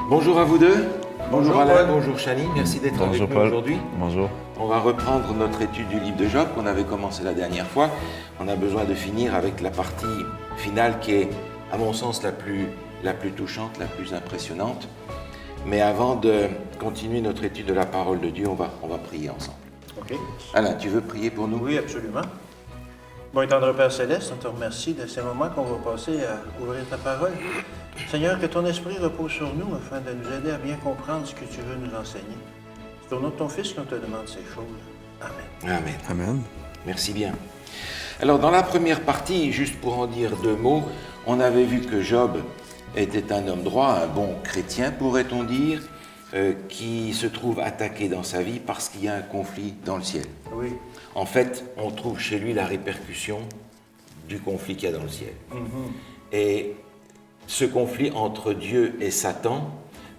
Bonjour à vous deux. Bonjour Alain, Paul. bonjour Chani, merci d'être avec Bonjour nous Paul. aujourd'hui. Bonjour. On va reprendre notre étude du livre de Job qu'on avait commencé la dernière fois. On a besoin de finir avec la partie finale qui est, à mon sens, la plus touchante, la plus impressionnante. Mais avant de continuer notre étude de la parole de Dieu, on va prier ensemble. OK. Alain, tu veux prier pour nous? Oui, absolument. Bon et tendre Père Céleste, on te remercie de ces moments qu'on va passer à ouvrir ta parole. Seigneur, que ton esprit repose sur nous afin de nous aider à bien comprendre ce que tu veux nous enseigner. C'est au nom de ton Fils qu'on te demande ces choses. Amen. Amen. Amen. Merci bien. Alors, dans la première partie, juste pour en dire deux mots, on avait vu que Job était un homme droit, un bon chrétien, pourrait-on dire, qui se trouve attaqué dans sa vie parce qu'il y a un conflit dans le ciel. Oui. En fait, on trouve chez lui la répercussion du conflit qu'il y a dans le ciel. Et ce conflit entre Dieu et Satan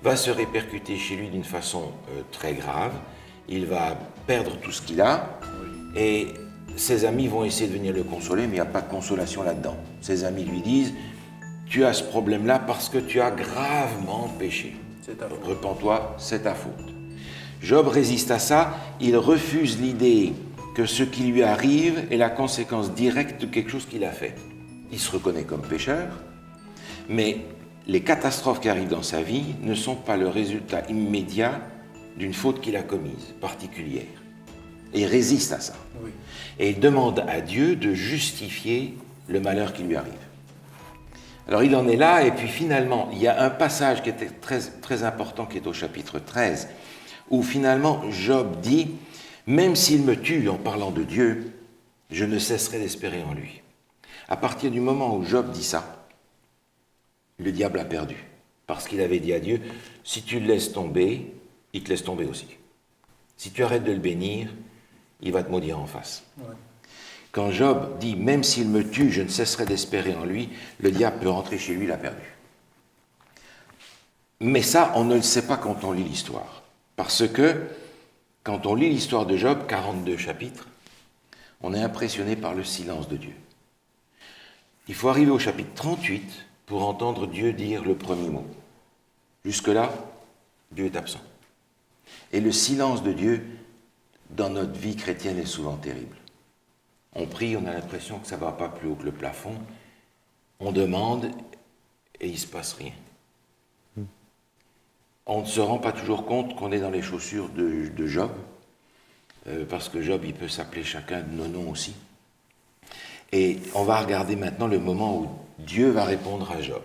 va se répercuter chez lui d'une façon très grave. Il va perdre tout ce qu'il a et ses amis vont essayer de venir le consoler, mais il n'y a pas de consolation là-dedans. Ses amis lui disent « Tu as ce problème-là parce que tu as gravement péché. C'est ta faute. Repens-toi, c'est ta faute. » Job résiste à ça, il refuse l'idée que ce qui lui arrive est la conséquence directe de quelque chose qu'il a fait. Il se reconnaît comme pécheur, mais les catastrophes qui arrivent dans sa vie ne sont pas le résultat immédiat d'une faute qu'il a commise, particulière. Et il résiste à ça. Oui. Et il demande à Dieu de justifier le malheur qui lui arrive. Alors il en est là, et puis finalement, il y a un passage qui était très, très important, qui est au chapitre 13, où finalement Job dit « Même s'il me tue en parlant de Dieu, je ne cesserai d'espérer en lui. » À partir du moment où Job dit ça, le diable a perdu. Parce qu'il avait dit à Dieu, si tu le laisses tomber, il te laisse tomber aussi. Si tu arrêtes de le bénir, il va te maudire en face. Ouais. Quand Job dit, même s'il me tue, je ne cesserai d'espérer en lui, le diable peut rentrer chez lui, il a perdu. Mais ça, on ne le sait pas quand on lit l'histoire. Parce que, quand on lit l'histoire de Job, 42 chapitres, on est impressionné par le silence de Dieu. Il faut arriver au chapitre 38 pour entendre Dieu dire le premier mot. Jusque-là, Dieu est absent. Et le silence de Dieu, dans notre vie chrétienne, est souvent terrible. On prie, on a l'impression que ça ne va pas plus haut que le plafond. On demande et il ne se passe rien. On ne se rend pas toujours compte qu'on est dans les chaussures de Job, parce que Job, il peut s'appeler chacun de nos noms aussi. Et on va regarder maintenant le moment où Dieu va répondre à Job.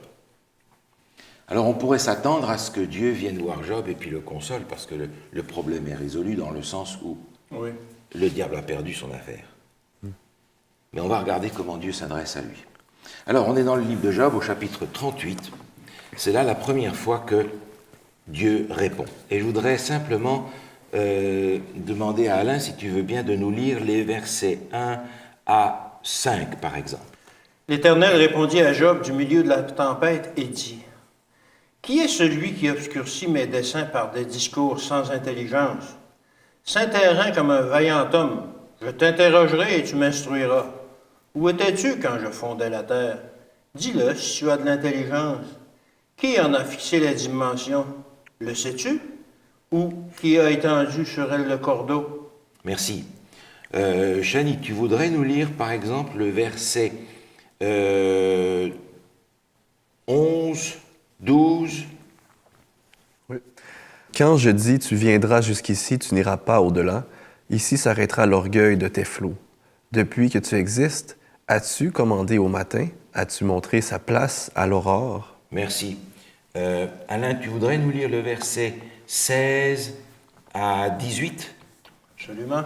Alors on pourrait s'attendre à ce que Dieu vienne voir Job et puis le console, parce que le problème est résolu dans le sens où Oui. le diable a perdu son affaire. Mais on va regarder comment Dieu s'adresse à lui. Alors on est dans le livre de Job au chapitre 38. C'est là la première fois que Dieu répond. Et je voudrais simplement demander à Alain, si tu veux bien, de nous lire les versets 1 à 5, par exemple. L'Éternel répondit à Job du milieu de la tempête et dit, « Qui est celui qui obscurcit mes desseins par des discours sans intelligence? S'interrant comme un vaillant homme, je t'interrogerai et tu m'instruiras. Où étais-tu quand je fondais la terre? Dis-le si tu as de l'intelligence. Qui en a fixé les dimensions? Le sais-tu? Ou qui a étendu sur elle le cordeau? » Merci. Chani, tu voudrais nous lire, par exemple, le verset 11, 12. Oui. Quand je dis tu viendras jusqu'ici, tu n'iras pas au-delà, ici s'arrêtera l'orgueil de tes flots. Depuis que tu existes, as-tu commandé au matin? As-tu montré sa place à l'aurore? Merci. Alain, tu voudrais nous lire le verset 16 à 18? Absolument.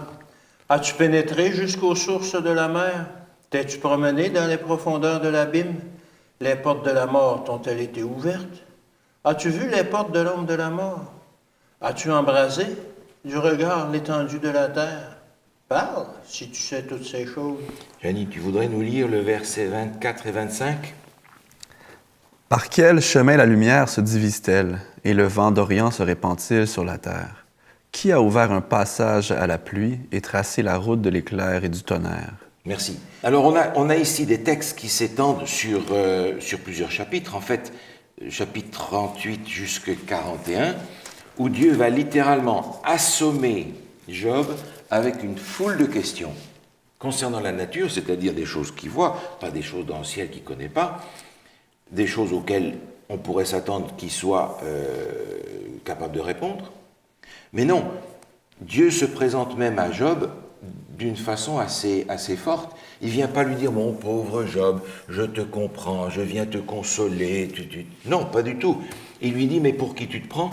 As-tu pénétré jusqu'aux sources de la mer? T'es-tu promené dans les profondeurs de l'abîme? Les portes de la mort t'ont-elles été ouvertes? As-tu vu les portes de l'ombre de la mort? As-tu embrasé du regard l'étendue de la terre? Parle, si tu sais toutes ces choses. Chani, tu voudrais nous lire le verset 24 et 25? Par quel chemin la lumière se divise-t-elle et le vent d'Orient se répand-il sur la terre? Qui a ouvert un passage à la pluie et tracé la route de l'éclair et du tonnerre? Merci. Alors on a ici des textes qui s'étendent sur plusieurs chapitres. En fait, chapitre 38 jusqu'à 41, où Dieu va littéralement assommer Job avec une foule de questions concernant la nature, c'est-à-dire des choses qu'il voit, pas des choses dans le ciel qu'il ne connaît pas, des choses auxquelles on pourrait s'attendre qu'il soit capable de répondre. Mais non, Dieu se présente même à Job d'une façon assez forte. Il ne vient pas lui dire « Mon pauvre Job, je te comprends, je viens te consoler. » Non, pas du tout. Il lui dit « Mais pour qui tu te prends?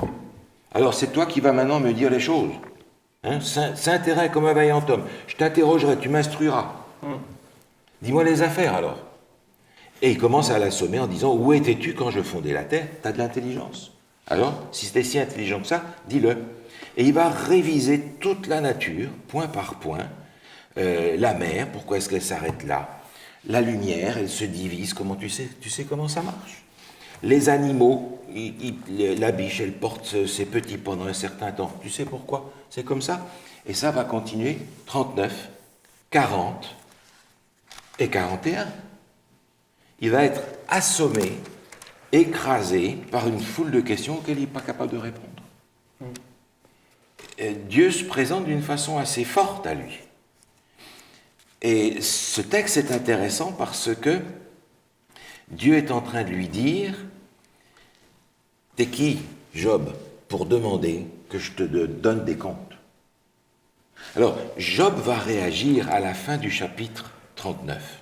Alors c'est toi qui vas maintenant me dire les choses. Hein, Saint-Terrain comme un vaillant homme. Je t'interrogerai, tu m'instruiras. Dis-moi les affaires alors. » Et il commence à l'assommer en disant « Où étais-tu quand je fondais la terre? Tu as de l'intelligence. Alors, si c'était si intelligent que ça, dis-le. » Et il va réviser toute la nature, point par point. La mer, pourquoi est-ce qu'elle s'arrête là? La lumière, elle se divise, comment tu sais comment ça marche? Les animaux, la biche, elle porte ses petits pendant un certain temps. Tu sais pourquoi? C'est comme ça. Et ça va continuer 39, 40 et 41. Il va être assommé, écrasé par une foule de questions auxquelles il n'est pas capable de répondre. Dieu se présente d'une façon assez forte à lui. Et ce texte est intéressant parce que Dieu est en train de lui dire « T'es qui, Job, pour demander que je te donne des comptes ?» Alors, Job va réagir à la fin du chapitre 39.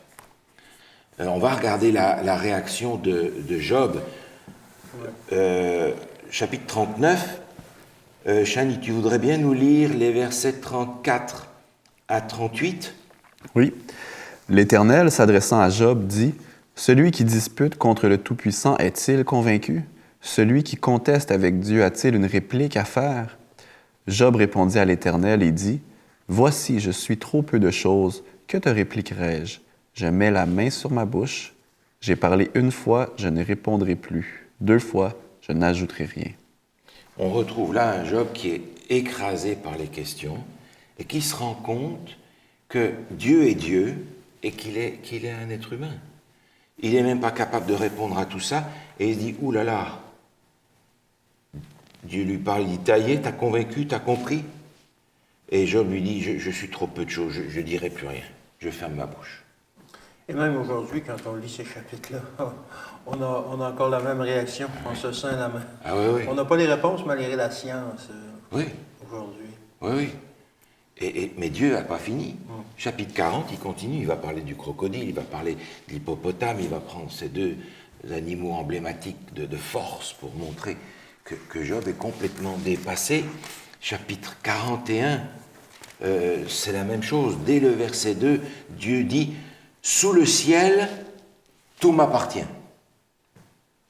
Alors, on va regarder la réaction de Job. Chapitre 39. Chani, tu voudrais bien nous lire les versets 34 à 38? Oui. L'Éternel, s'adressant à Job, dit « Celui qui dispute contre le Tout-Puissant est-il convaincu? Celui qui conteste avec Dieu a-t-il une réplique à faire? » Job répondit à l'Éternel et dit « Voici, je suis trop peu de choses, que te répliquerai-je? Je mets la main sur ma bouche. J'ai parlé une fois, je ne répondrai plus. 2 fois, je n'ajouterai rien. » On retrouve là un Job qui est écrasé par les questions et qui se rend compte que Dieu est Dieu et qu'il est un être humain. Il n'est même pas capable de répondre à tout ça et il se dit « Ouh là là !» Dieu lui parle, il dit « Taillé, t'as convaincu, t'as compris ?» Et Job lui dit « Je suis trop peu de choses, je ne dirai plus rien, je ferme ma bouche. » Et même aujourd'hui, quand on lit ces chapitres-là, on a encore la même réaction, on se sent la main. Ah oui, oui. On n'a pas les réponses malgré la science Oui. aujourd'hui. Oui, oui. Mais Dieu n'a pas fini. Chapitre 40, il continue, il va parler du crocodile, il va parler de l'hippopotame, il va prendre ces 2 animaux emblématiques de force pour montrer que Job est complètement dépassé. Chapitre 41, c'est la même chose. Dès le verset 2, Dieu dit « Sous le ciel, tout m'appartient. »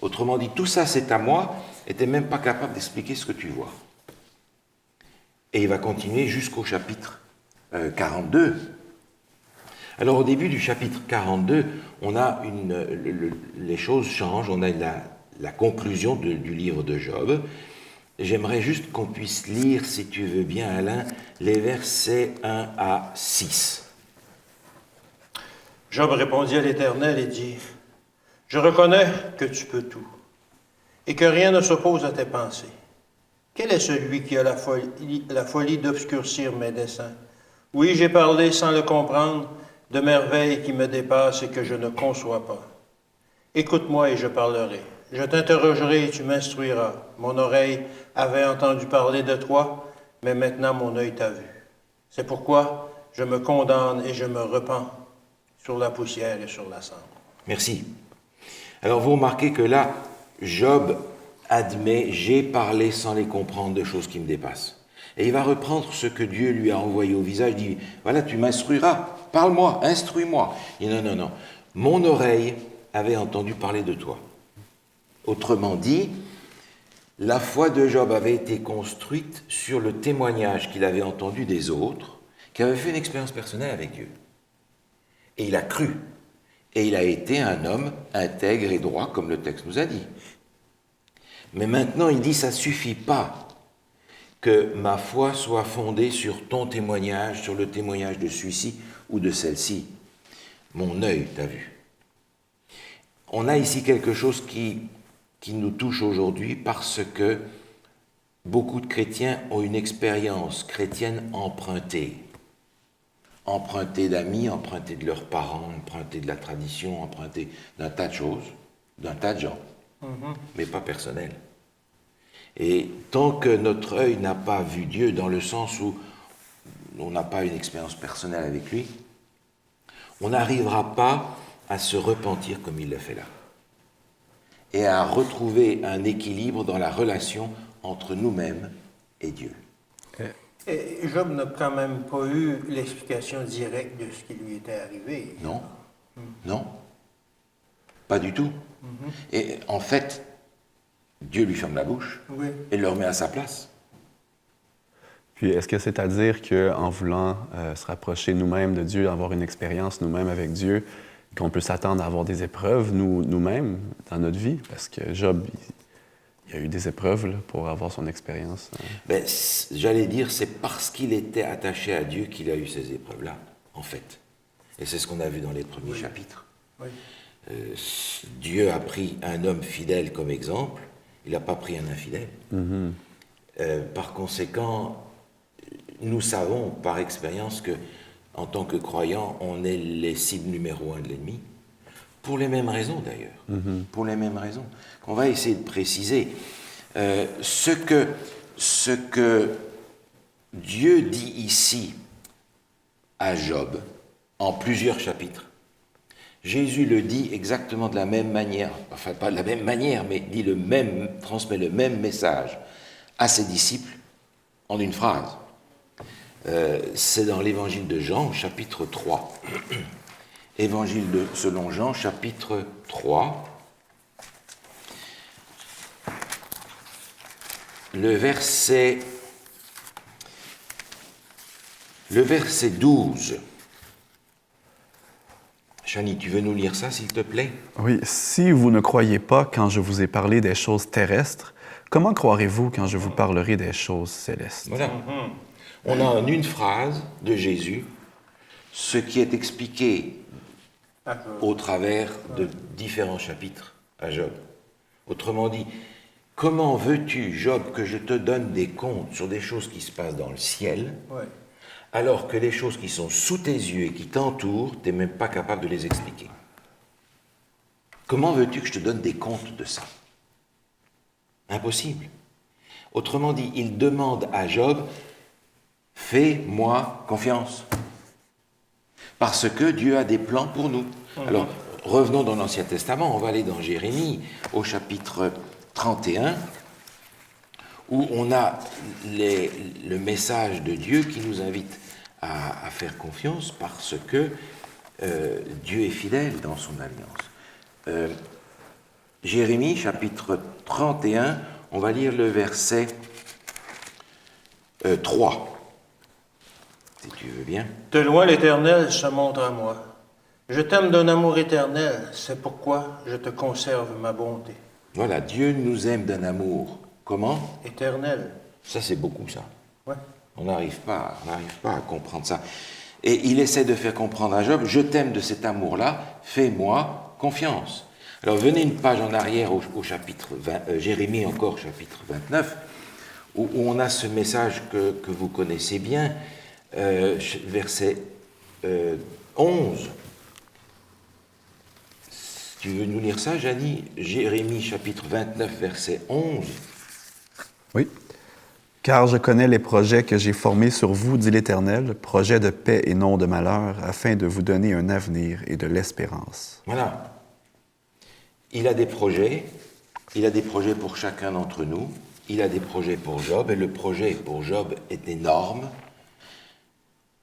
Autrement dit, tout ça c'est à moi, et tu n'es même pas capable d'expliquer ce que tu vois. Et il va continuer jusqu'au chapitre 42. Alors au début du chapitre 42, on a les choses changent, on a la conclusion du livre de Job. J'aimerais juste qu'on puisse lire, si tu veux bien Alain, les versets 1 à 6. Job répondit à l'Éternel et dit « Je reconnais que tu peux tout et que rien ne s'oppose à tes pensées. Quel est celui qui a la folie d'obscurcir mes desseins? Oui, j'ai parlé sans le comprendre de merveilles qui me dépassent et que je ne conçois pas. Écoute-moi et je parlerai. Je t'interrogerai et tu m'instruiras. Mon oreille avait entendu parler de toi, mais maintenant mon œil t'a vu. C'est pourquoi je me condamne et je me repens sur la poussière et sur la cendre. » Merci. Alors vous remarquez que là, Job admet « j'ai parlé sans les comprendre de choses qui me dépassent ». Et il va reprendre ce que Dieu lui a envoyé au visage, il dit « voilà, tu m'instruiras, parle-moi, instruis-moi ». Il dit « non, mon oreille avait entendu parler de toi ». Autrement dit, la foi de Job avait été construite sur le témoignage qu'il avait entendu des autres, qui avaient fait une expérience personnelle avec Dieu. Et il a cru. Et il a été un homme intègre et droit, comme le texte nous a dit. Mais maintenant, il dit, ça ne suffit pas que ma foi soit fondée sur ton témoignage, sur le témoignage de celui-ci ou de celle-ci. Mon œil t'a vu. On a ici quelque chose qui qui nous touche aujourd'hui parce que beaucoup de chrétiens ont une expérience chrétienne empruntée. Empruntée d'amis, empruntée de leurs parents, empruntée de la tradition, empruntée d'un tas de choses, d'un tas de gens, mais pas personnel. Et tant que notre œil n'a pas vu Dieu, dans le sens où on n'a pas une expérience personnelle avec lui, on n'arrivera pas à se repentir comme il le fait là. Et à retrouver un équilibre dans la relation entre nous-mêmes et Dieu. Et Job n'a quand même pas eu l'explication directe de ce qui lui était arrivé. Non, non, pas du tout. Et en fait, Dieu lui ferme la bouche Oui. et le remet à sa place. Puis, est-ce que c'est à dire qu'en voulant se rapprocher nous-mêmes de Dieu, avoir une expérience nous-mêmes avec Dieu, qu'on peut s'attendre à avoir des épreuves nous-mêmes dans notre vie? Parce que Job, il y a eu des épreuves là, pour avoir son expérience. Ben, j'allais dire, c'est parce qu'il était attaché à Dieu qu'il a eu ces épreuves-là, en fait. Et c'est ce qu'on a vu dans les premiers chapitres. Oui. Dieu a pris un homme fidèle comme exemple, il n'a pas pris un infidèle. Par conséquent, nous savons par expérience que, en tant que croyants, on est les cibles numéro 1 de l'ennemi, pour les mêmes raisons d'ailleurs, pour les mêmes raisons, qu'on va essayer de préciser. Ce que Dieu dit ici à Job, en plusieurs chapitres, Jésus le dit exactement de la même manière, enfin pas de la même manière, mais dit transmet le même message à ses disciples en une phrase. C'est dans l'évangile de Jean, chapitre 3. Évangile selon Jean, chapitre 3. Le verset 12. Chani, tu veux nous lire ça, s'il te plaît? Oui, si vous ne croyez pas quand je vous ai parlé des choses terrestres, comment croirez-vous quand je vous parlerai des choses célestes? Voilà. On a en une phrase de Jésus ce qui est expliqué au travers de différents chapitres à Job. Autrement dit, comment veux-tu, Job, que je te donne des comptes sur des choses qui se passent dans le ciel, Oui. alors que les choses qui sont sous tes yeux et qui t'entourent, tu n'es même pas capable de les expliquer? Comment veux-tu que je te donne des comptes de ça? Impossible. Autrement dit, il demande à Job, fais-moi confiance. Parce que Dieu a des plans pour nous. Alors, revenons dans l'Ancien Testament, on va aller dans Jérémie, au chapitre 31, où on a le message de Dieu qui nous invite à faire confiance parce que Dieu est fidèle dans son alliance. Jérémie, chapitre 31, on va lire le verset 3. Si tu veux bien. De loin, l'Éternel se montre à moi. Je t'aime d'un amour éternel, c'est pourquoi je te conserve ma bonté. Voilà, Dieu nous aime d'un amour. Comment? Éternel. Ça, c'est beaucoup, ça. Ouais. On n'arrive pas à comprendre ça. Et il essaie de faire comprendre à Job, je t'aime de cet amour-là, fais-moi confiance. Alors, venez une page en arrière au chapitre 20, Jérémie encore, chapitre 29, où on a ce message que vous connaissez bien, verset 11. Tu veux nous lire ça, Janie? Jérémie, chapitre 29, verset 11. Oui. Car je connais les projets que j'ai formés sur vous, dit l'Éternel, projets de paix et non de malheur, afin de vous donner un avenir et de l'espérance. Voilà. Il a des projets pour chacun d'entre nous, il a des projets pour Job, et le projet pour Job est énorme,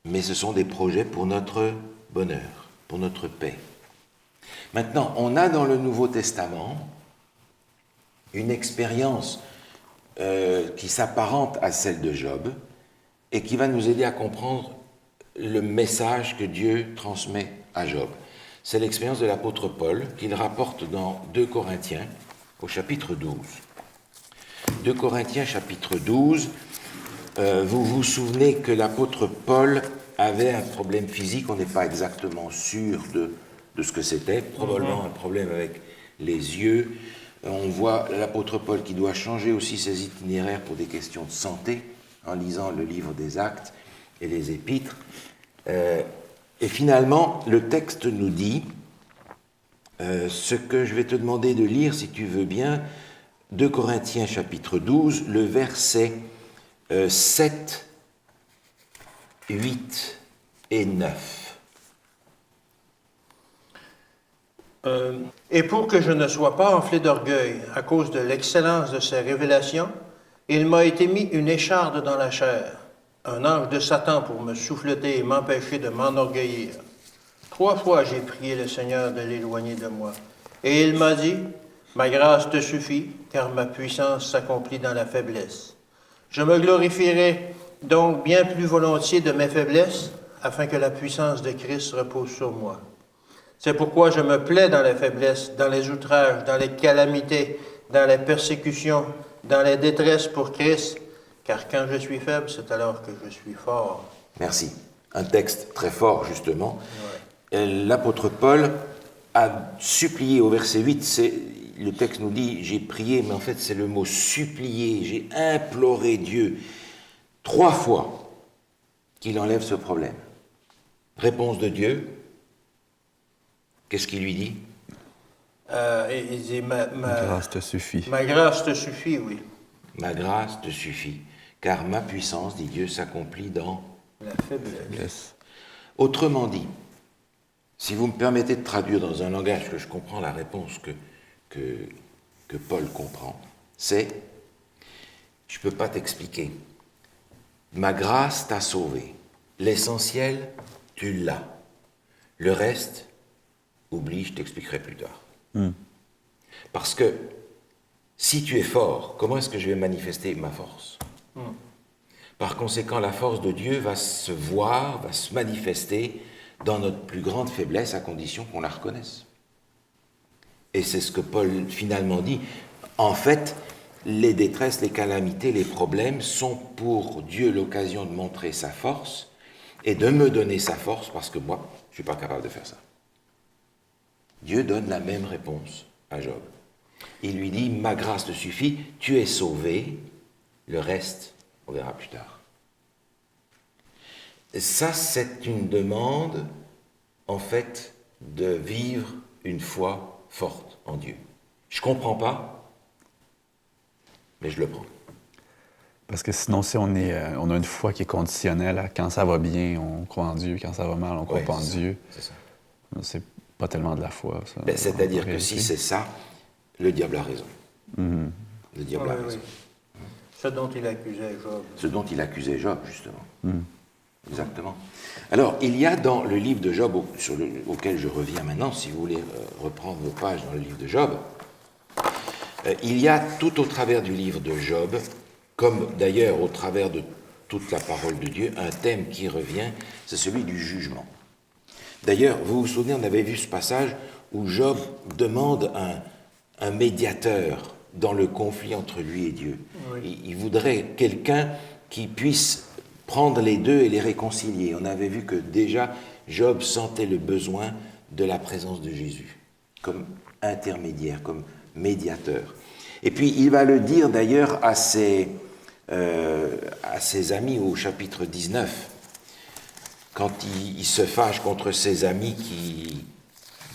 mais ce sont des projets pour notre bonheur, pour notre paix. Maintenant, on a dans le Nouveau Testament une expérience qui s'apparente à celle de Job et qui va nous aider à comprendre le message que Dieu transmet à Job. C'est l'expérience de l'apôtre Paul qu'il rapporte dans 2 Corinthiens au chapitre 12. 2 Corinthiens chapitre 12, vous vous souvenez que l'apôtre Paul avait un problème physique, on n'est pas exactement sûr de ce que c'était, probablement un problème avec les yeux, On voit l'apôtre Paul qui doit changer aussi ses itinéraires pour des questions de santé, en lisant le livre des Actes et les Épîtres. Et finalement, le texte nous dit, ce que je vais te demander de lire, si tu veux bien, 2 Corinthiens chapitre 12, le verset 7, 8 et 9. Et pour que je ne sois pas enflé d'orgueil à cause de l'excellence de ces révélations, il m'a été mis une écharde dans la chair, un ange de Satan pour me souffleter et m'empêcher de m'enorgueillir. 3 fois j'ai prié le Seigneur de l'éloigner de moi. Et il m'a dit, ma grâce te suffit, car ma puissance s'accomplit dans la faiblesse. Je me glorifierai donc bien plus volontiers de mes faiblesses, afin que la puissance de Christ repose sur moi. C'est pourquoi je me plais dans les faiblesses, dans les outrages, dans les calamités, dans les persécutions, dans les détresses pour Christ, car quand je suis faible, c'est alors que je suis fort. Merci. Un texte très fort, justement. L'apôtre Paul a supplié au verset 8, le texte nous dit « j'ai prié », mais en fait c'est le mot « supplier », j'ai imploré Dieu 3 fois qu'il enlève ce problème. Réponse de Dieu, qu'est-ce qu'il lui dit? Il dit, ma grâce te suffit. Ma grâce te suffit, oui. Ma grâce te suffit, car ma puissance, dit Dieu, s'accomplit dans la faiblesse. Autrement dit, si vous me permettez de traduire dans un langage que je comprends la réponse que Paul comprend, c'est « je ne peux pas t'expliquer. Ma grâce t'a sauvé. L'essentiel, tu l'as. Le reste, oublie, je t'expliquerai plus tard. Parce que si tu es fort, comment est-ce que je vais manifester ma force? Par conséquent, la force de Dieu va se voir, va se manifester dans notre plus grande faiblesse, à condition qu'on la reconnaisse. Et c'est ce que Paul finalement dit. En fait, les détresses, les calamités, les problèmes sont pour Dieu l'occasion de montrer sa force et de me donner sa force, parce que moi, je ne suis pas capable de faire ça. Dieu donne la même réponse à Job. Il lui dit, ma grâce te suffit, tu es sauvé, le reste, on verra plus tard. Et ça, c'est une demande, en fait, de vivre une foi forte en Dieu. Je ne comprends pas, mais je le prends. Parce que sinon, si on a une foi qui est conditionnelle à quand ça va bien, on croit en Dieu, quand ça va mal, on ne croit pas en Dieu. C'est ça. C'est pas tellement de la foi, ça. C'est-à-dire que si c'est ça, le diable a raison. Le diable a raison. Oui. Ce dont il accusait Job. Ce dont il accusait Job, justement. Exactement. Alors, il y a dans le livre de Job, auquel je reviens maintenant, si vous voulez reprendre vos pages dans le livre de Job, il y a tout au travers du livre de Job, comme d'ailleurs au travers de toute la parole de Dieu, un thème qui revient, c'est celui du jugement. D'ailleurs, vous vous souvenez, on avait vu ce passage où Job demande un médiateur dans le conflit entre lui et Dieu. Oui. Il voudrait quelqu'un qui puisse prendre les deux et les réconcilier. On avait vu que déjà, Job sentait le besoin de la présence de Jésus, comme intermédiaire, comme médiateur. Et puis, il va le dire d'ailleurs à ses amis au chapitre 19, quand il se fâche contre ses amis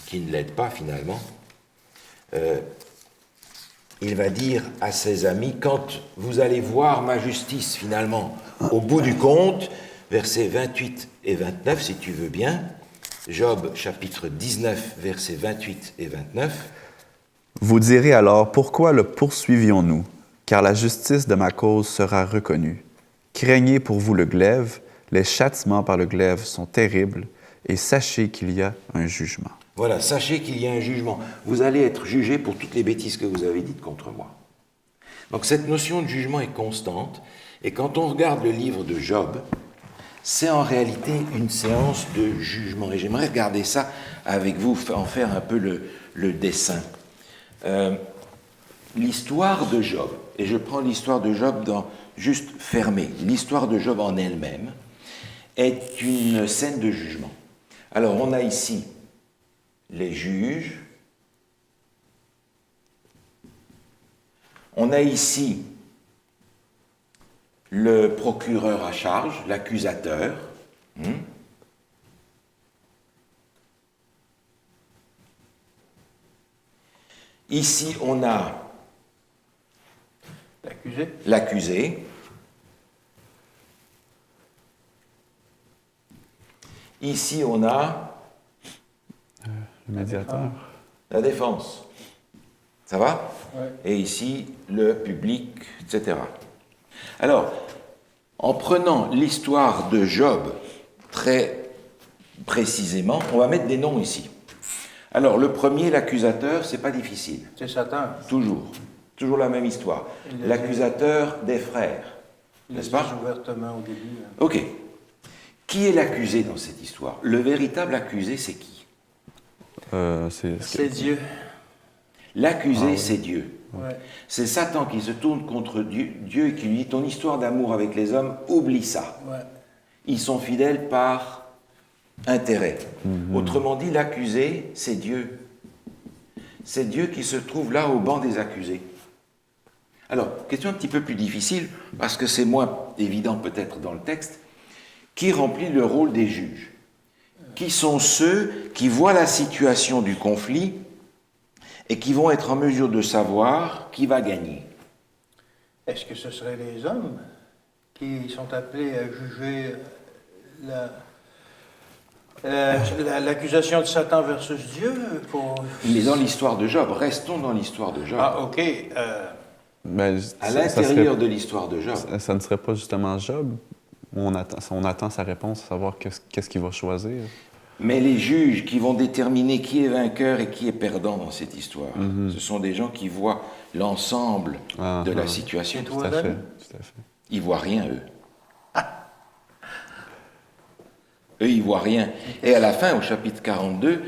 qui ne l'aident pas finalement. Il va dire à ses amis, quand vous allez voir ma justice finalement, au bout du compte, versets 28 et 29, si tu veux bien, Job chapitre 19, versets 28 et 29. Vous direz alors, pourquoi le poursuivions-nous? Car la justice de ma cause sera reconnue. Craignez pour vous le glaive, les châtiments par le glaive sont terribles, et sachez qu'il y a un jugement. Voilà, sachez qu'il y a un jugement. Vous allez être jugé pour toutes les bêtises que vous avez dites contre moi. Donc cette notion de jugement est constante, et quand on regarde le livre de Job, c'est en réalité une séance de jugement. Et j'aimerais regarder ça avec vous, en faire un peu le dessin. L'histoire de Job, et je prends l'histoire de Job juste fermée, l'histoire de Job en elle-même est une scène de jugement. Alors on a ici les juges, On a ici le procureur à charge, l'accusateur. Ici, on a l'accusé. Ici, on a Le médiateur. la défense. Ça va? Ouais. Et ici, le public, etc. Alors, en prenant l'histoire de Job très précisément, on va mettre des noms ici. Alors, le premier, l'accusateur, c'est pas difficile. C'est Satan. Toujours. Toujours la même histoire. Il l'a L'accusateur des frères. Il N'est-ce le pas? dit ouvertement au début. Hein. Ok. Qui est l'accusé dans cette histoire? Le véritable accusé, c'est qui? C'est Dieu. L'accusé, c'est Dieu. Ouais. C'est Satan qui se tourne contre Dieu et qui lui dit, ton histoire d'amour avec les hommes, oublie ça. Ouais. Ils sont fidèles par intérêt. Autrement dit, l'accusé, c'est Dieu. C'est Dieu qui se trouve là au banc des accusés. Alors, question un petit peu plus difficile, parce que c'est moins évident peut-être dans le texte. Qui remplit le rôle des juges? Qui sont ceux qui voient la situation du conflit et qui vont être en mesure de savoir qui va gagner? Est-ce que ce seraient les hommes qui sont appelés à juger l'accusation de Satan versus Dieu Mais dans l'histoire de Job, restons dans l'histoire de Job. Ah, OK. Ben, À ça l'intérieur de l'histoire de Job. ça ne serait pas justement Job où on attend sa réponse, savoir qu'est-ce qu'il va choisir. Mais les juges qui vont déterminer qui est vainqueur et qui est perdant dans cette histoire, ce sont des gens qui voient l'ensemble de la situation. C'est Tout toi, à fait. David? Tout à fait. Ils voient rien, eux. Eux, ils voient rien. Et à la fin, au chapitre 42,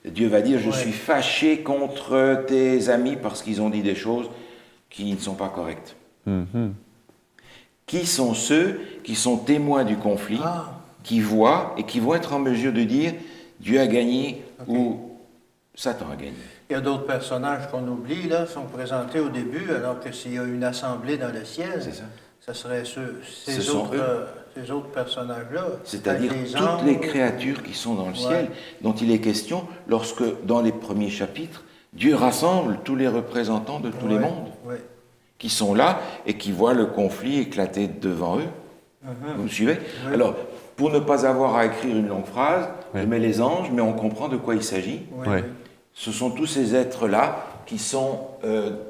Dieu va dire, je suis fâché contre tes amis parce qu'ils ont dit des choses qui ne sont pas correctes. Qui sont ceux qui sont témoins du conflit, qui voient et qui vont être en mesure de dire Dieu a gagné ou Satan a gagné. Il y a d'autres personnages qu'on oublie, là, sont présentés au début, alors que s'il y a une assemblée dans le ciel, C'est ça. ça serait Ce sont ces autres personnages-là. C'est-à-dire Avec toutes anges. les créatures qui sont dans le ciel, dont il est question lorsque, dans les premiers chapitres, Dieu rassemble tous les représentants de tous les mondes Ouais. qui sont là et qui voient le conflit éclater devant eux. Vous me suivez? Alors, pour ne pas avoir à écrire une longue phrase, je mets les anges, mais on comprend de quoi il s'agit. Ouais, Ouais. ouais. Ce sont tous ces êtres-là qui sont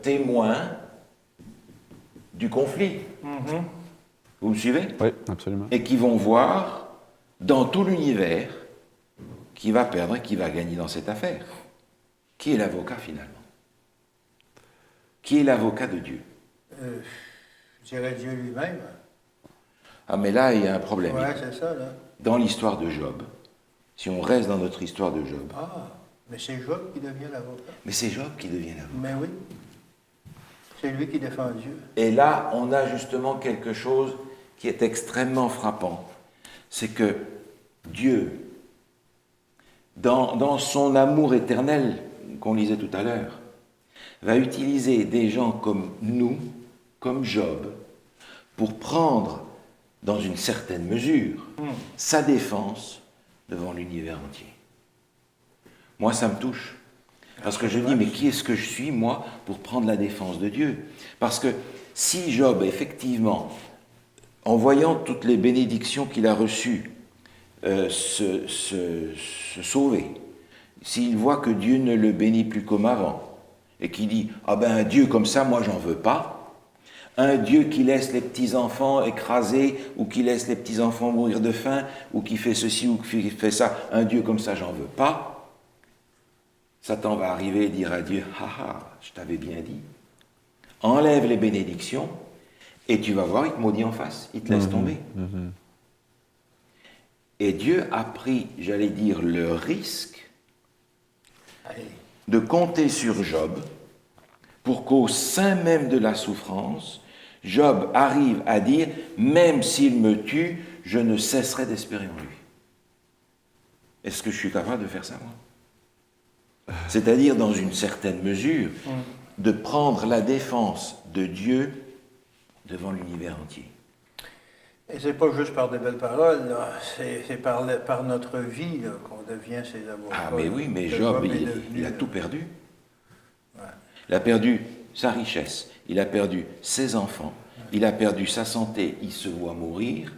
témoins du conflit. Vous me suivez? Oui, absolument. Et qui vont voir dans tout l'univers qui va perdre et qui va gagner dans cette affaire. Qui est l'avocat finalement? Qui est l'avocat de Dieu? Je dirais Dieu lui-même. Ah mais là, il y a un problème. Ouais, c'est ça, là. Dans l'histoire de Job, si on reste dans notre histoire de Job, Ah, mais c'est Job qui devient l'avocat. mais c'est Job qui devient l'avocat. Mais oui. C'est lui qui défend Dieu. Et là, on a justement quelque chose qui est extrêmement frappant. C'est que Dieu, dans son amour éternel, qu'on lisait tout à l'heure, va utiliser des gens comme nous, comme Job, pour prendre, dans une certaine mesure, sa défense devant l'univers entier. Moi, ça me touche. Parce que je dis, mais qui est-ce que je suis, moi, pour prendre la défense de Dieu? Parce que si Job, effectivement, en voyant toutes les bénédictions qu'il a reçues, se sauver, s'il voit que Dieu ne le bénit plus comme avant, et qu'il dit, ah ben un Dieu comme ça, moi j'en veux pas, un Dieu qui laisse les petits-enfants écrasés, ou qui laisse les petits-enfants mourir de faim, ou qui fait ceci, ou qui fait ça, un Dieu comme ça, j'en veux pas, Satan va arriver et dire à Dieu, haha, je t'avais bien dit, enlève les bénédictions, et tu vas voir, il te maudit en face, il te laisse tomber. Et Dieu a pris, j'allais dire, le risque de compter sur Job pour qu'au sein même de la souffrance, Job arrive à dire, même s'il me tue, je ne cesserai d'espérer en lui. Est-ce que je suis capable de faire ça, moi? C'est-à-dire, dans une certaine mesure, de prendre la défense de Dieu devant l'univers entier. Et c'est pas juste par des belles paroles, là. C'est par notre vie là, qu'on devient ses avocats. Ah mais oui, mais Que Job, est il devenu, a tout perdu. Ouais. Il a perdu sa richesse, il a perdu ses enfants, il a perdu sa santé, il se voit mourir.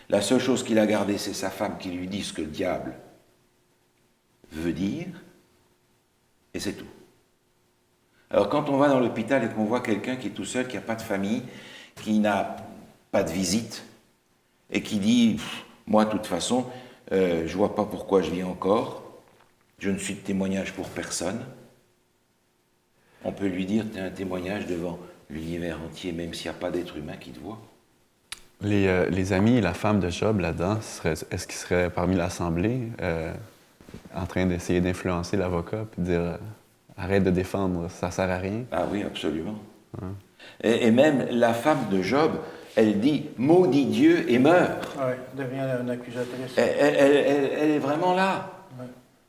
La seule chose qu'il a gardée, c'est sa femme qui lui dit ce que le diable veut dire, et c'est tout. Alors quand on va dans l'hôpital et qu'on voit quelqu'un qui est tout seul, qui n'a pas de famille, qui n'a pas de visite, et qui dit « Moi, de toute façon, je ne vois pas pourquoi je vis encore, je ne suis de témoignage pour personne », on peut lui dire « Tu es un témoignage devant l'univers entier, même s'il n'y a pas d'être humain qui te voit. » Les amis et la femme de Job là-dedans, est-ce qu'ils seraient parmi l'Assemblée en train d'essayer d'influencer l'avocat et de dire arrête de défendre, ça sert à rien? Ah oui, absolument. Et même la femme de Job, elle dit « Maudit Dieu et meurt ». Oui, devient une accusatrice. Elle est vraiment là. Ouais.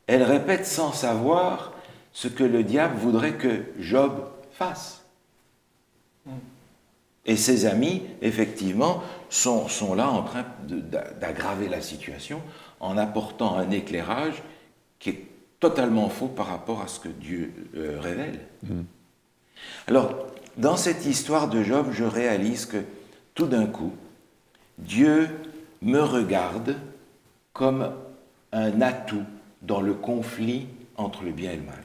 Elle répète sans savoir ce que le diable voudrait que Job fasse. Et ses amis, effectivement, sont là en train d'aggraver la situation en apportant un éclairage qui est totalement faux par rapport à ce que Dieu révèle. Alors, dans cette histoire de Job, je réalise que tout d'un coup, Dieu me regarde comme un atout dans le conflit entre le bien et le mal.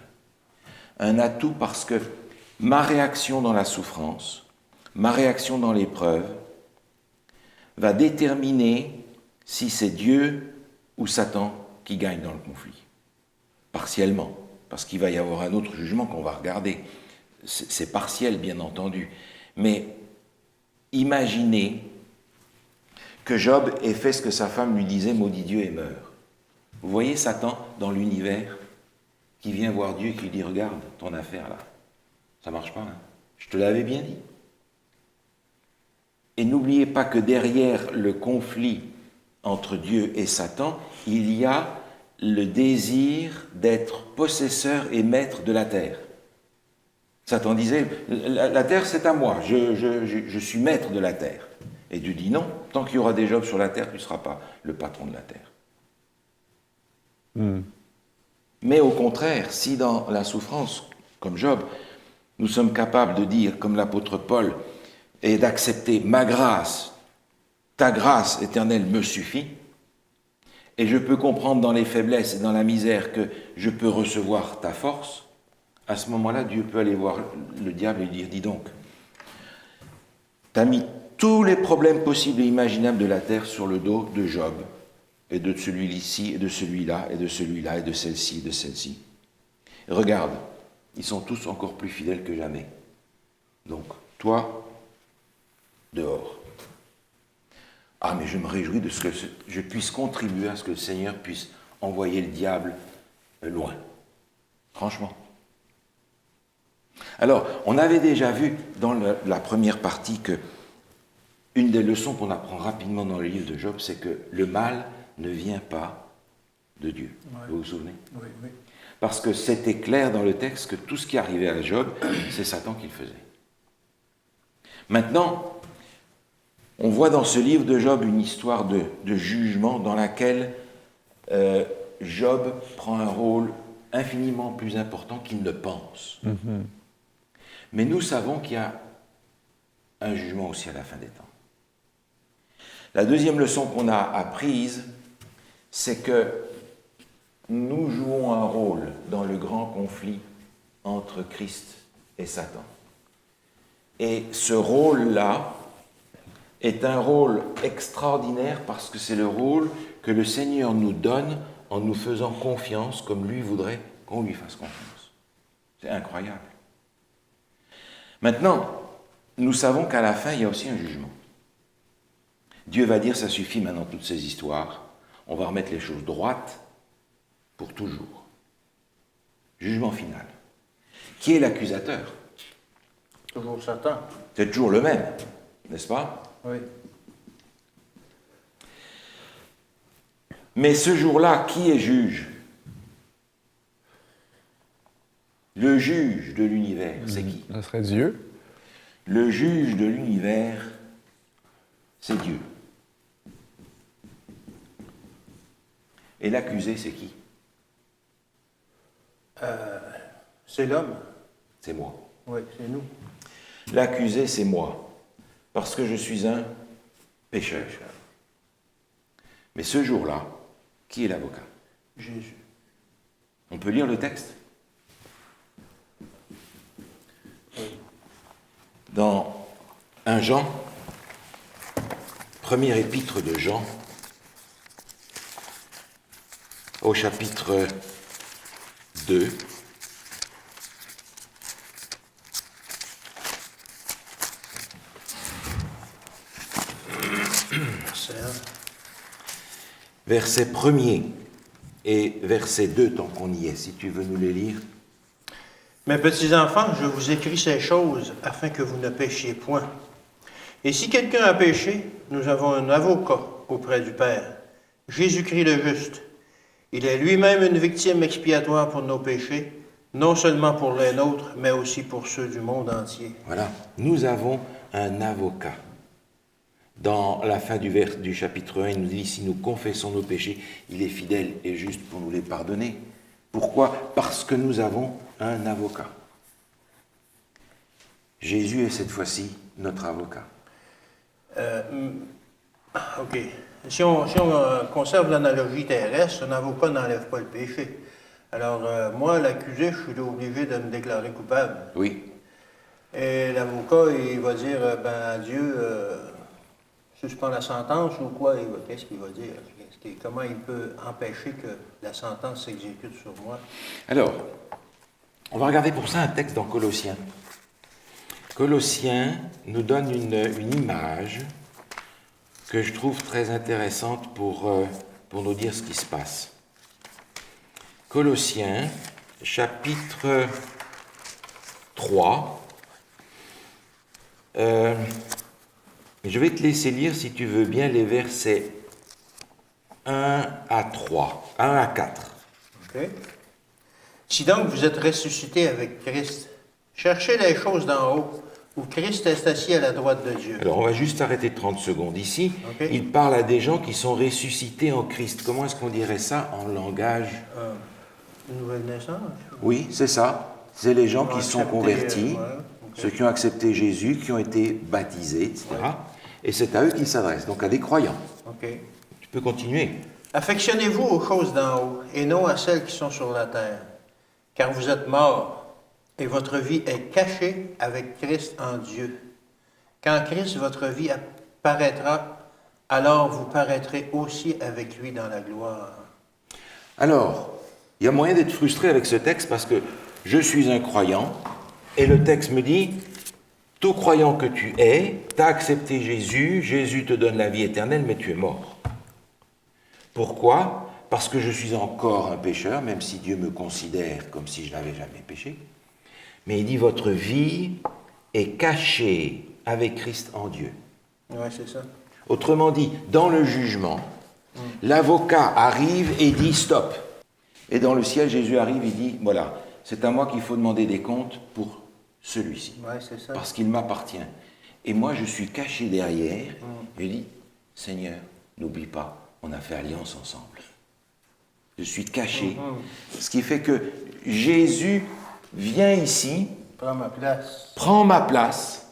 Un atout parce que ma réaction dans la souffrance, ma réaction dans l'épreuve, va déterminer si c'est Dieu ou Satan qui gagne dans le conflit. Partiellement, parce qu'il va y avoir un autre jugement qu'on va regarder. C'est partiel, bien entendu. Mais imaginez que Job ait fait ce que sa femme lui disait, maudit Dieu et meurt. Vous voyez Satan dans l'univers qui vient voir Dieu et qui lui dit, regarde ton affaire là, ça marche pas, hein. Je te l'avais bien dit. Et n'oubliez pas que derrière le conflit entre Dieu et Satan, il y a le désir d'être possesseur et maître de la terre. Satan disait, la terre c'est à moi, je suis maître de la terre. Et Dieu dit non, tant qu'il y aura des Jobs sur la terre, tu ne seras pas le patron de la terre. Mais au contraire, si dans la souffrance, comme Job, nous sommes capables de dire, comme l'apôtre Paul, et d'accepter ma grâce, ta grâce éternelle me suffit, et je peux comprendre dans les faiblesses et dans la misère que je peux recevoir ta force, à ce moment-là, Dieu peut aller voir le diable et lui dire, dis donc, tu as mis tous les problèmes possibles et imaginables de la terre sur le dos de Job, et de celui-ci, et de celui-là, et de celui-là, et de celle-ci, et de celle-ci. Regarde, ils sont tous encore plus fidèles que jamais. Donc, toi, dehors. Ah, mais je me réjouis de ce que je puisse contribuer à ce que le Seigneur puisse envoyer le diable loin. Franchement. Alors, on avait déjà vu dans la première partie que une des leçons qu'on apprend rapidement dans le livre de Job, c'est que le mal ne vient pas de Dieu. Ouais. Vous vous souvenez? Oui, oui. Parce que c'était clair dans le texte que tout ce qui arrivait à Job, c'est Satan qui le faisait. Maintenant, on voit dans ce livre de Job une histoire de jugement dans laquelle Job prend un rôle infiniment plus important qu'il ne pense. Mais nous savons qu'il y a un jugement aussi à la fin des temps. La deuxième leçon qu'on a apprise, c'est que nous jouons un rôle dans le grand conflit entre Christ et Satan. Et ce rôle-là est un rôle extraordinaire parce que c'est le rôle que le Seigneur nous donne en nous faisant confiance comme lui voudrait qu'on lui fasse confiance. C'est incroyable. Maintenant, nous savons qu'à la fin, il y a aussi un jugement. Dieu va dire, ça suffit maintenant toutes ces histoires, on va remettre les choses droites pour toujours. Jugement final. Qui est l'accusateur? Toujours Satan. C'est toujours le même, n'est-ce pas? Oui. Mais ce jour-là, qui est juge? Le juge de l'univers, c'est qui? Ce serait Dieu. Le juge de l'univers, c'est Dieu. Et l'accusé, c'est qui? C'est l'homme. C'est moi. Oui, c'est nous. L'accusé, c'est moi, parce que je suis un pécheur. Mais ce jour-là, qui est l'avocat? Jésus. On peut lire le texte? Dans 1 Jean, première épître de Jean, au chapitre 2, verset 1er et verset 2, tant qu'on y est, si tu veux nous les lire. Mes petits enfants, je vous écris ces choses afin que vous ne péchiez point. Et si quelqu'un a péché, nous avons un avocat auprès du Père, Jésus-Christ le juste. Il est lui-même une victime expiatoire pour nos péchés, non seulement pour les nôtres, mais aussi pour ceux du monde entier. Voilà, nous avons un avocat. Dans la fin du chapitre 1, il nous dit, si nous confessons nos péchés, il est fidèle et juste pour nous les pardonner. Pourquoi? Parce que nous avons un avocat. Jésus est cette fois-ci notre avocat. OK. Si on conserve l'analogie terrestre, un avocat n'enlève pas le péché. Alors, moi, l'accusé, je suis obligé de me déclarer coupable. Oui. Et l'avocat, il va dire, Dieu suspend la sentence ou quoi? Qu'est-ce qu'il va dire? Comment il peut empêcher que la sentence s'exécute sur moi? Alors, on va regarder pour ça un texte dans Colossiens. Colossiens nous donne une image que je trouve très intéressante pour nous dire ce qui se passe. Colossiens, chapitre 3. Je vais te laisser lire, si tu veux bien, les versets 1 à 3, 1 à 4. OK. Si donc vous êtes ressuscités avec Christ, cherchez les choses d'en haut, où Christ est assis à la droite de Dieu. Alors, on va juste arrêter 30 secondes ici. OK. Il parle à des gens qui sont ressuscités en Christ. Comment est-ce qu'on dirait ça en langage? Une nouvelle naissance? Oui, c'est ça. C'est les gens qui sont Accepté, convertis, OK. ceux qui ont accepté Jésus, qui ont été baptisés, etc. Ouais. Et c'est à eux qu'il s'adresse, donc à des croyants. OK. Tu peux continuer. Affectionnez-vous aux choses d'en haut, et non à celles qui sont sur la terre, car vous êtes morts, et votre vie est cachée avec Christ en Dieu. Quand Christ, votre vie, apparaîtra, alors vous paraîtrez aussi avec lui dans la gloire. Alors, il y a moyen d'être frustré avec ce texte parce que je suis un croyant, et le texte me dit, tout croyant que tu es, tu as accepté Jésus, Jésus te donne la vie éternelle, mais tu es mort. Pourquoi? Parce que je suis encore un pécheur, même si Dieu me considère comme si je n'avais jamais péché. Mais il dit, votre vie est cachée avec Christ en Dieu. Oui, c'est ça. Autrement dit, dans le jugement, l'avocat arrive et dit, stop. Et dans le ciel, Jésus arrive et dit, voilà, c'est à moi qu'il faut demander des comptes pour celui-ci. Oui, c'est ça. Parce qu'il m'appartient. Et moi, je suis caché derrière, et je dis, Seigneur, n'oublie pas, on a fait alliance ensemble. Je suis caché. Ce qui fait que Jésus vient ici, Prends ma place. prend ma place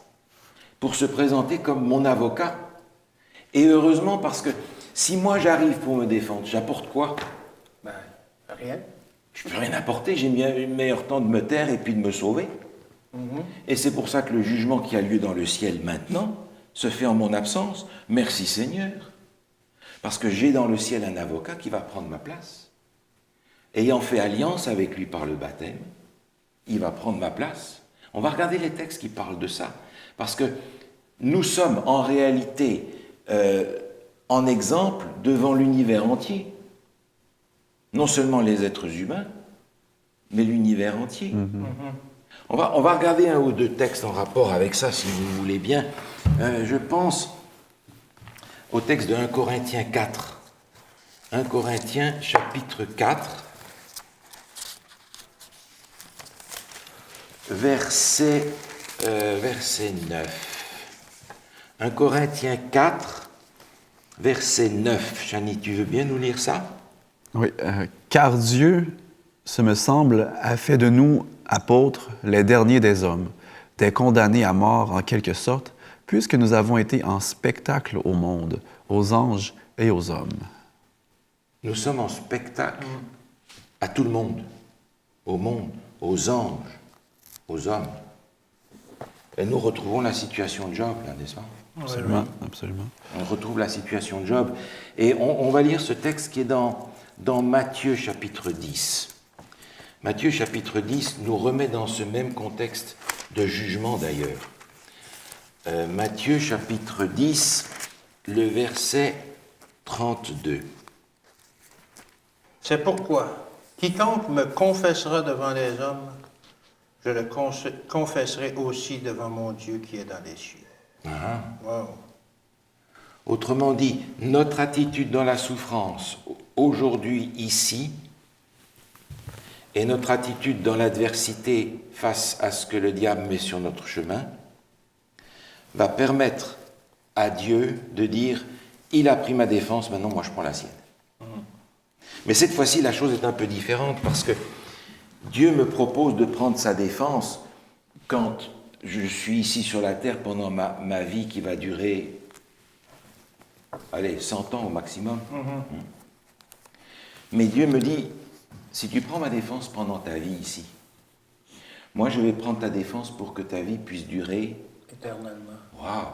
pour se présenter comme mon avocat. Et heureusement, parce que si moi j'arrive pour me défendre, j'apporte quoi? Ben, rien. Je ne peux rien apporter, j'ai bien le meilleur temps de me taire et puis de me sauver. Et c'est pour ça que le jugement qui a lieu dans le ciel maintenant se fait en mon absence. Merci Seigneur. Parce que j'ai dans le ciel un avocat qui va prendre ma place. Ayant fait alliance avec lui par le baptême, il va prendre ma place. On va regarder les textes qui parlent de ça. Parce que nous sommes en réalité en exemple devant l'univers entier. Non seulement les êtres humains, mais l'univers entier. On va regarder un ou deux textes en rapport avec ça, si vous voulez bien. Je pense au texte de 1 Corinthiens 4. 1 Corinthiens chapitre 4. verset 9. 1 Corinthiens 4, verset 9. Chani, tu veux bien nous lire ça? Oui, car Dieu, ce me semble, a fait de nous, apôtres, les derniers des hommes, des condamnés à mort en quelque sorte, puisque nous avons été en spectacle au monde, aux anges et aux hommes. Nous sommes en spectacle à tout le monde, au monde, aux anges, aux hommes. Et nous retrouvons la situation de Job, là, n'est-ce pas? Absolument, absolument. On retrouve la situation de Job. Et on va lire ce texte qui est dans Matthieu chapitre 10. Matthieu chapitre 10 nous remet dans ce même contexte de jugement d'ailleurs. Matthieu chapitre 10, le verset 32. C'est pourquoi, quiconque me confessera devant les hommes, je le confesserai aussi devant mon Dieu qui est dans les cieux. Ah. Wow. Autrement dit, notre attitude dans la souffrance, aujourd'hui, ici, et notre attitude dans l'adversité face à ce que le diable met sur notre chemin, va permettre à Dieu de dire « Il a pris ma défense, maintenant moi je prends la sienne ». Mais cette fois-ci, la chose est un peu différente parce que Dieu me propose de prendre sa défense quand je suis ici sur la terre pendant ma vie qui va durer, 100 ans au maximum. Mais Dieu me dit, si tu prends ma défense pendant ta vie ici, moi je vais prendre ta défense pour que ta vie puisse durer Éternellement. Wow,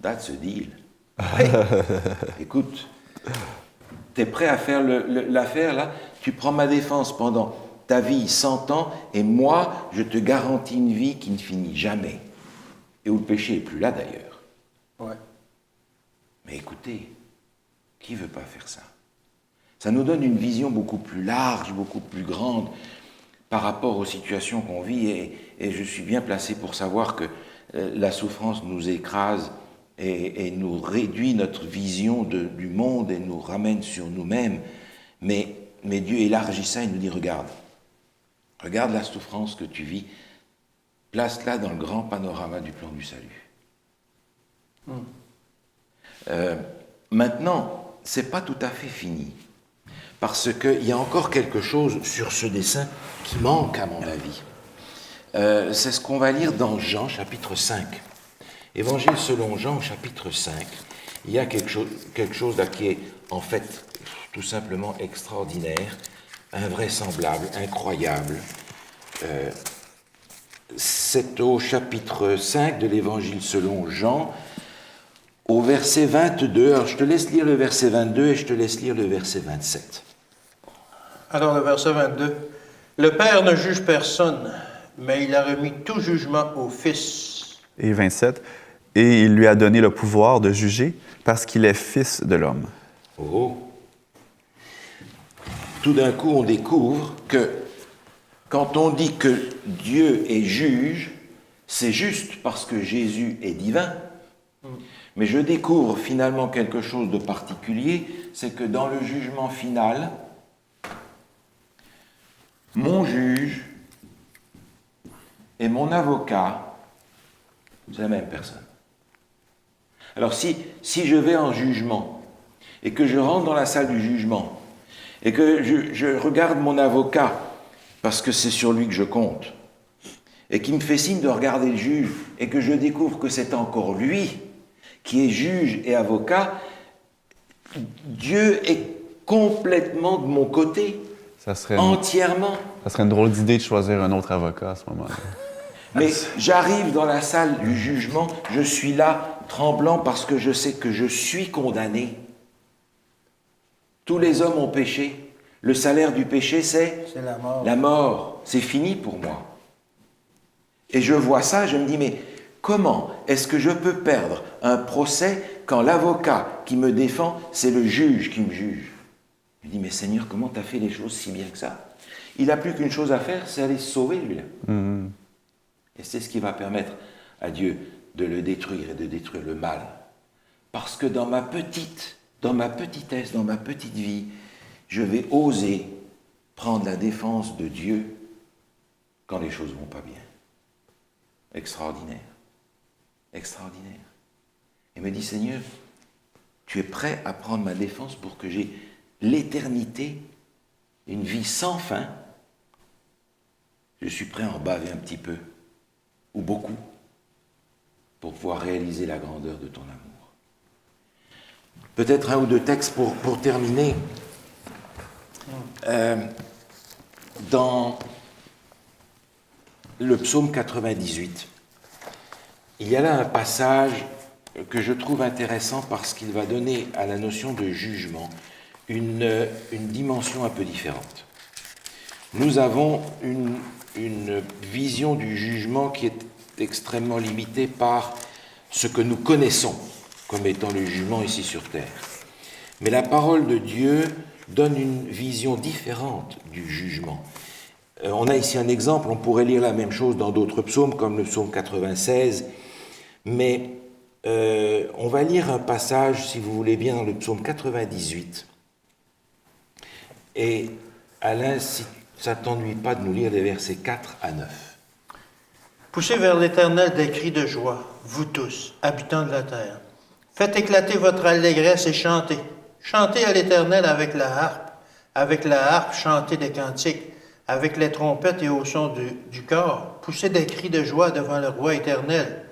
that's a deal. Hey, écoute, t'es prêt à faire l'affaire là? Tu prends ma défense pendant ta vie 100 ans et moi, je te garantis une vie qui ne finit jamais. Et où le péché n'est plus là d'ailleurs. Ouais. Mais écoutez, qui ne veut pas faire ça? Ça nous donne une vision beaucoup plus large, beaucoup plus grande par rapport aux situations qu'on vit et je suis bien placé pour savoir que la souffrance nous écrase et nous réduit notre vision du monde et nous ramène sur nous-mêmes. Mais Dieu élargit ça et nous dit, regarde la souffrance que tu vis, place-la dans le grand panorama du plan du salut. Maintenant, c'est pas tout à fait fini, parce qu'il y a encore quelque chose sur ce dessin qui manque à mon avis. C'est ce qu'on va lire dans Jean, chapitre 5. Évangile selon Jean, chapitre 5. Il y a quelque chose là qui est, en fait, tout simplement extraordinaire, invraisemblable, incroyable. C'est au chapitre 5 de l'Évangile selon Jean, au verset 22. Alors, je te laisse lire le verset 22 et je te laisse lire le verset 27. Alors, le verset 22. Le Père ne juge personne, mais il a remis tout jugement au Fils. Et 27. Et il lui a donné le pouvoir de juger parce qu'il est fils de l'homme. Oh! Tout d'un coup, on découvre que quand on dit que Dieu est juge, c'est juste parce que Jésus est divin. Mais je découvre finalement quelque chose de particulier, c'est que dans le jugement final, mon juge et mon avocat, c'est la même personne. Alors si je vais en jugement et que je rentre dans la salle du jugement et que je regarde mon avocat parce que c'est sur lui que je compte et qu'il me fait signe de regarder le juge et que je découvre que c'est encore lui qui est juge et avocat, Dieu est complètement de mon côté, entièrement. Ça serait une drôle d'idée de choisir un autre avocat à ce moment-là. Mais j'arrive dans la salle du jugement, je suis là, tremblant, parce que je sais que je suis condamné. Tous les hommes ont péché. Le salaire du péché, c'est la mort. La mort. C'est fini pour moi. Et je vois ça, je me dis, mais comment est-ce que je peux perdre un procès quand l'avocat qui me défend, c'est le juge qui me juge? Je me dis, mais Seigneur, comment tu as fait les choses si bien que ça? Il n'a plus qu'une chose à faire, c'est aller se sauver, lui-là. Et c'est ce qui va permettre à Dieu de le détruire et de détruire le mal. Parce que dans ma petitesse, dans ma petite vie, je vais oser prendre la défense de Dieu quand les choses ne vont pas bien. Extraordinaire. Extraordinaire. Et me dit, Seigneur, tu es prêt à prendre ma défense pour que j'ai l'éternité, une vie sans fin. Je suis prêt à en baver un petit peu, ou beaucoup, pour pouvoir réaliser la grandeur de ton amour. Peut-être un ou deux textes pour terminer. Dans le psaume 98, il y a là un passage que je trouve intéressant parce qu'il va donner à la notion de jugement une dimension un peu différente. Nous avons une vision du jugement qui est extrêmement limitée par ce que nous connaissons comme étant le jugement ici sur terre. Mais la parole de Dieu donne une vision différente du jugement. On a ici un exemple, on pourrait lire la même chose dans d'autres psaumes, comme le psaume 96, mais on va lire un passage, si vous voulez bien, dans le psaume 98. Et Alain, si ça ne t'ennuie pas de nous lire les versets 4 à 9. Poussez vers l'Éternel des cris de joie, vous tous, habitants de la terre. Faites éclater votre allégresse et chantez. Chantez à l'Éternel avec la harpe, chantez des cantiques, avec les trompettes et au son du cor. Poussez des cris de joie devant le roi éternel.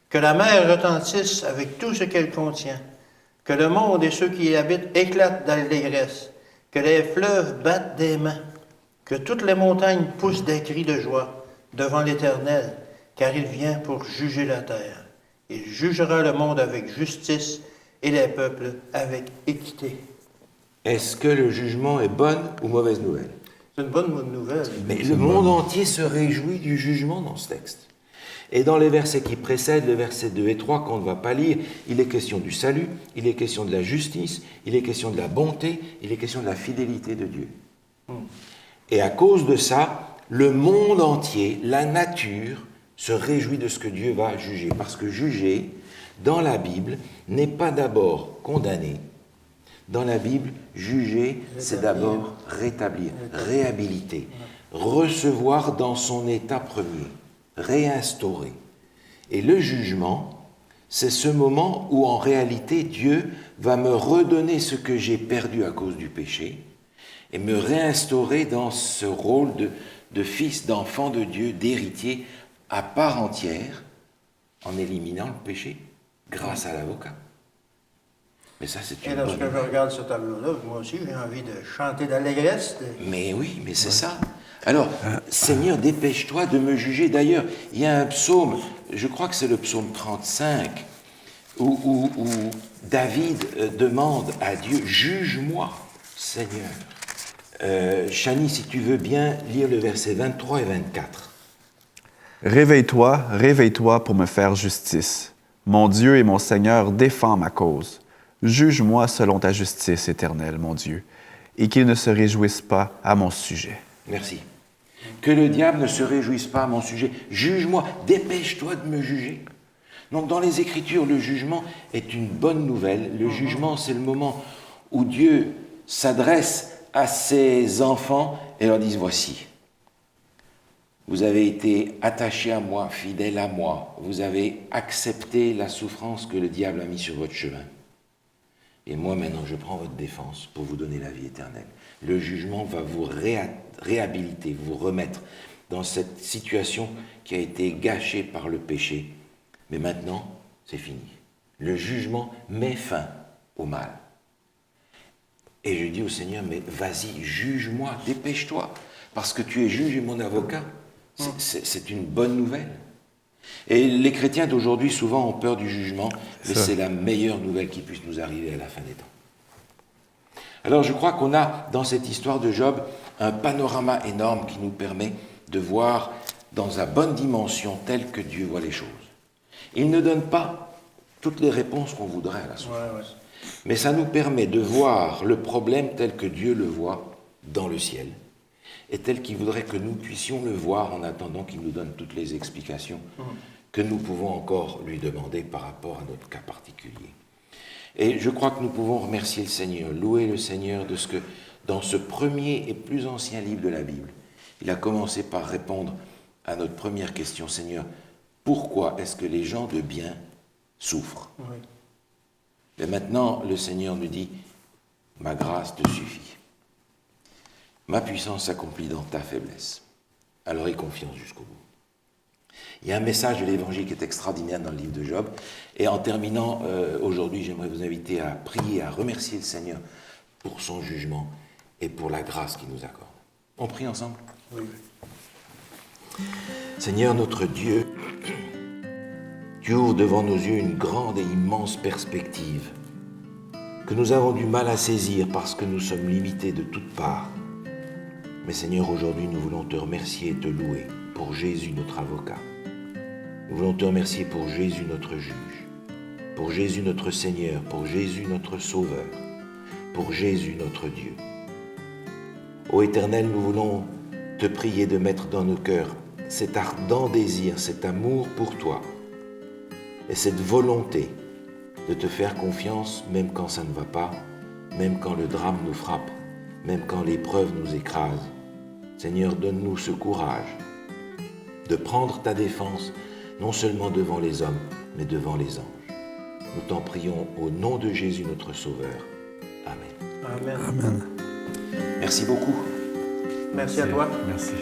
Que la mer retentisse avec tout ce qu'elle contient. Que le monde et ceux qui y habitent éclatent d'allégresse. Que les fleuves battent des mains. Que toutes les montagnes poussent des cris de joie devant l'Éternel, car il vient pour juger la terre. Il jugera le monde avec justice et les peuples avec équité. Est-ce que le jugement est bonne ou mauvaise nouvelle? C'est une bonne nouvelle. Mais le monde entier se réjouit du jugement dans ce texte. Et dans les versets qui précèdent, les versets 2 et 3 qu'on ne va pas lire, il est question du salut, il est question de la justice, il est question de la bonté, il est question de la fidélité de Dieu. Et à cause de ça, le monde entier, la nature, se réjouit de ce que Dieu va juger. Parce que juger, dans la Bible, n'est pas d'abord condamner. Dans la Bible, juger, c'est d'abord rétablir, réhabiliter, recevoir dans son état premier, réinstaurer. Et le jugement, c'est ce moment où en réalité Dieu va me redonner ce que j'ai perdu à cause du péché et me réinstaurer dans ce rôle de fils, d'enfant de Dieu, d'héritier à part entière en éliminant le péché grâce à l'avocat. Mais ça, c'est une Et lorsque bonne je regarde ce tableau-là, moi aussi, j'ai envie de chanter d'allégresse. Mais oui, mais c'est ça. Alors, Seigneur, dépêche-toi de me juger. D'ailleurs, il y a un psaume, je crois que c'est le psaume 35, où David demande à Dieu, juge-moi, Seigneur. Chani, si tu veux bien lire le verset 23 et 24. Réveille-toi, réveille-toi pour me faire justice. Mon Dieu et mon Seigneur, défends ma cause. Juge-moi selon ta justice éternelle, mon Dieu, et qu'il ne se réjouisse pas à mon sujet. Merci. Que le diable ne se réjouisse pas à mon sujet. Juge-moi, dépêche-toi de me juger. Donc dans les Écritures, le jugement est une bonne nouvelle. Le jugement, c'est le moment où Dieu s'adresse à ses enfants et leur dit, voici, vous avez été attachés à moi, fidèles à moi, vous avez accepté la souffrance que le diable a mis sur votre chemin. Et moi, maintenant, je prends votre défense pour vous donner la vie éternelle. Le jugement va vous réhabiliter, vous remettre dans cette situation qui a été gâchée par le péché. Mais maintenant, c'est fini. Le jugement met fin au mal. Et je dis au Seigneur, mais vas-y, juge-moi, dépêche-toi, parce que tu es juge et mon avocat. C'est une bonne nouvelle. Et les chrétiens d'aujourd'hui, souvent, ont peur du jugement, mais c'est la meilleure nouvelle qui puisse nous arriver à la fin des temps. Alors, je crois qu'on a, dans cette histoire de Job, un panorama énorme qui nous permet de voir dans sa bonne dimension telle que Dieu voit les choses. Il ne donne pas toutes les réponses qu'on voudrait à la souffrance, mais ça nous permet de voir le problème tel que Dieu le voit dans le ciel, et tel qu'il voudrait que nous puissions le voir en attendant qu'il nous donne toutes les explications que nous pouvons encore lui demander par rapport à notre cas particulier. Et je crois que nous pouvons remercier le Seigneur, louer le Seigneur de ce que, dans ce premier et plus ancien livre de la Bible, il a commencé par répondre à notre première question, Seigneur, pourquoi est-ce que les gens de bien souffrent? Oui. Et maintenant, le Seigneur nous dit, ma grâce te suffit. Ma puissance s'accomplit dans ta faiblesse. Alors aie confiance jusqu'au bout. Il y a un message de l'Évangile qui est extraordinaire dans le livre de Job. Et en terminant, aujourd'hui, j'aimerais vous inviter à prier, à remercier le Seigneur pour son jugement et pour la grâce qu'il nous accorde. On prie ensemble? Oui. Seigneur notre Dieu, tu ouvres devant nos yeux une grande et immense perspective que nous avons du mal à saisir parce que nous sommes limités de toutes parts. Mais Seigneur, aujourd'hui, nous voulons te remercier et te louer pour Jésus notre avocat. Nous voulons te remercier pour Jésus notre juge, pour Jésus notre Seigneur, pour Jésus notre Sauveur, pour Jésus notre Dieu. Ô Éternel, nous voulons te prier de mettre dans nos cœurs cet ardent désir, cet amour pour toi et cette volonté de te faire confiance même quand ça ne va pas, même quand le drame nous frappe, même quand l'épreuve nous écrase. Seigneur, donne-nous ce courage de prendre ta défense, non seulement devant les hommes, mais devant les anges. Nous t'en prions au nom de Jésus notre Sauveur. Amen. Amen. Amen. Merci beaucoup. Merci à toi. Merci.